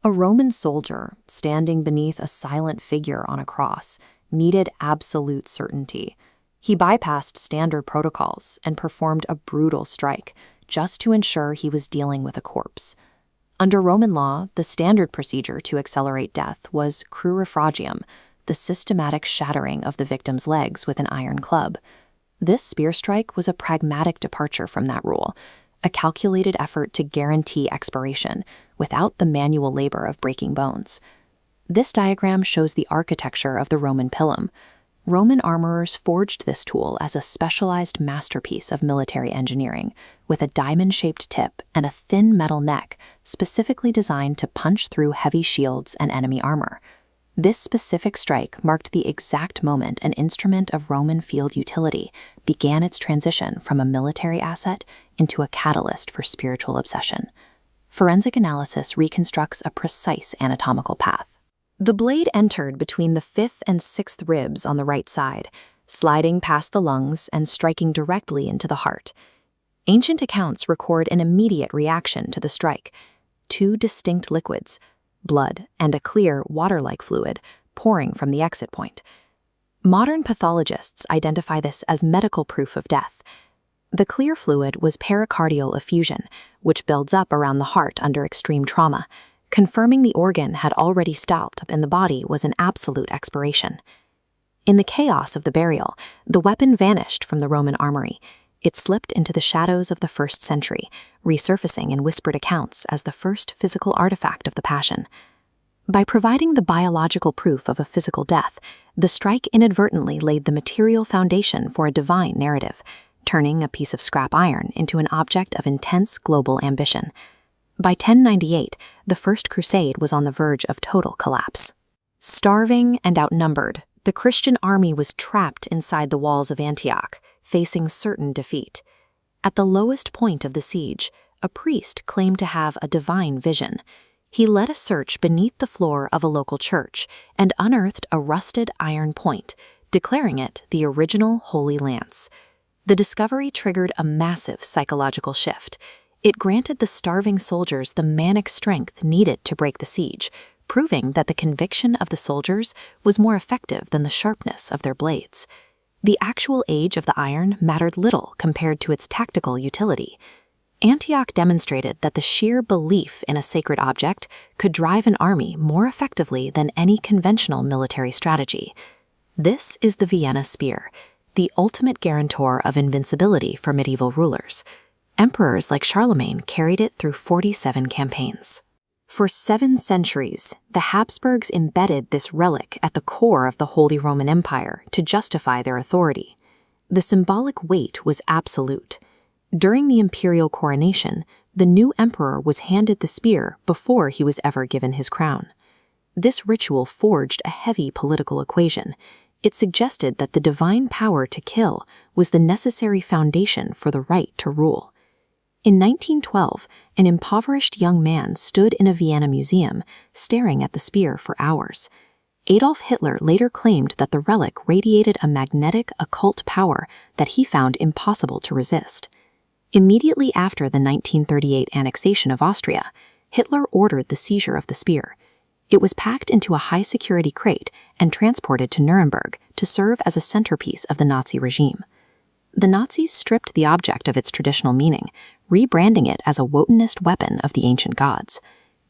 A Roman soldier, standing beneath a silent figure on a cross, needed absolute certainty. He bypassed standard protocols and performed a brutal strike just to ensure he was dealing with a corpse. Under Roman law, the standard procedure to accelerate death was crurifragium, the systematic shattering of the victim's legs with an iron club. This spear strike was a pragmatic departure from that rule, a calculated effort to guarantee expiration without the manual labor of breaking bones. This diagram shows the architecture of the Roman pilum. Roman armorers forged this tool as a specialized masterpiece of military engineering, with a diamond-shaped tip and a thin metal neck specifically designed to punch through heavy shields and enemy armor. This specific strike marked the exact moment an instrument of Roman field utility began its transition from a military asset into a catalyst for spiritual obsession. Forensic analysis reconstructs a precise anatomical path. The blade entered between the 5th and 6th ribs on the right side, sliding past the lungs and striking directly into the heart. Ancient accounts record an immediate reaction to the strike. 2 distinct liquids, blood and a clear, water-like fluid, pouring from the exit point. Modern pathologists identify this as medical proof of death. The clear fluid was pericardial effusion, which builds up around the heart under extreme trauma. Confirming the organ had already stopped and the body was an absolute expiration. In the chaos of the burial, the weapon vanished from the Roman armory. It slipped into the shadows of the 1st century, resurfacing in whispered accounts as the first physical artifact of the Passion. By providing the biological proof of a physical death, the strike inadvertently laid the material foundation for a divine narrative, turning a piece of scrap iron into an object of intense global ambition. By 1098, the First Crusade was on the verge of total collapse. Starving and outnumbered, the Christian army was trapped inside the walls of Antioch, facing certain defeat. At the lowest point of the siege, a priest claimed to have a divine vision. He led a search beneath the floor of a local church and unearthed a rusted iron point, declaring it the original Holy Lance. The discovery triggered a massive psychological shift. It granted the starving soldiers the manic strength needed to break the siege, proving that the conviction of the soldiers was more effective than the sharpness of their blades. The actual age of the iron mattered little compared to its tactical utility. Antioch demonstrated that the sheer belief in a sacred object could drive an army more effectively than any conventional military strategy. This is the Vienna spear, the ultimate guarantor of invincibility for medieval rulers. Emperors like Charlemagne carried it through 47 campaigns. For 7 centuries, the Habsburgs embedded this relic at the core of the Holy Roman Empire to justify their authority. The symbolic weight was absolute. During the imperial coronation, the new emperor was handed the spear before he was ever given his crown. This ritual forged a heavy political equation. It suggested that the divine power to kill was the necessary foundation for the right to rule. In 1912, an impoverished young man stood in a Vienna museum, staring at the spear for hours. Adolf Hitler later claimed that the relic radiated a magnetic, occult power that he found impossible to resist. Immediately after the 1938 annexation of Austria, Hitler ordered the seizure of the spear. It was packed into a high-security crate and transported to Nuremberg to serve as a centerpiece of the Nazi regime. The Nazis stripped the object of its traditional meaning, rebranding it as a Wotanist weapon of the ancient gods.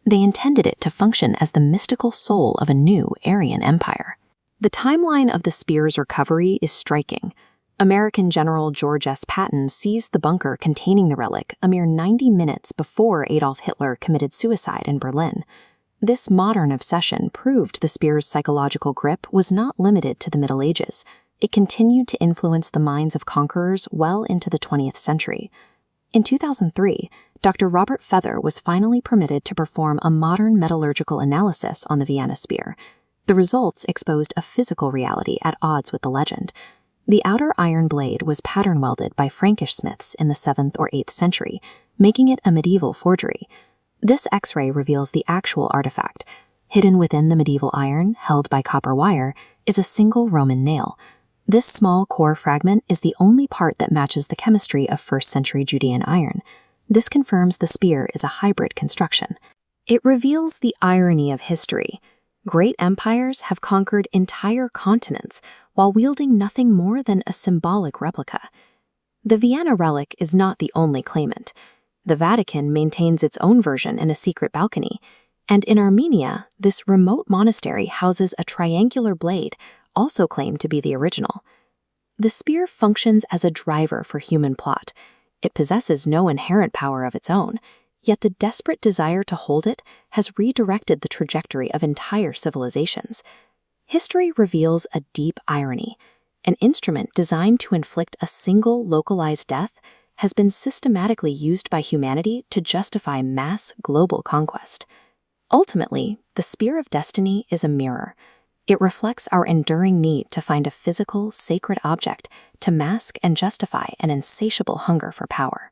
They intended it to function as the mystical soul of a new Aryan empire. The timeline of the spear's recovery is striking. American General George S. Patton seized the bunker containing the relic a mere 90 minutes before Adolf Hitler committed suicide in Berlin. This modern obsession proved the spear's psychological grip was not limited to the Middle Ages. It continued to influence the minds of conquerors well into the 20th century. In 2003, Dr. Robert Feather was finally permitted to perform a modern metallurgical analysis on the Vienna spear. The results exposed a physical reality at odds with the legend. The outer iron blade was pattern welded by Frankish smiths in the 7th or 8th century, making it a medieval forgery. This X-ray reveals the actual artifact. Hidden within the medieval iron, held by copper wire, is a single Roman nail. This small core fragment is the only part that matches the chemistry of 1st century Judean iron. This confirms the spear is a hybrid construction. It reveals the irony of history. Great empires have conquered entire continents while wielding nothing more than a symbolic replica. The Vienna relic is not the only claimant. The Vatican maintains its own version in a secret balcony, and in Armenia, this remote monastery houses a triangular blade, also claimed to be the original. The spear functions as a driver for human plot. It possesses no inherent power of its own, yet the desperate desire to hold it has redirected the trajectory of entire civilizations. History reveals a deep irony. An instrument designed to inflict a single localized death has been systematically used by humanity to justify mass global conquest. Ultimately, the Spear of Destiny is a mirror. It reflects our enduring need to find a physical, sacred object to mask and justify an insatiable hunger for power.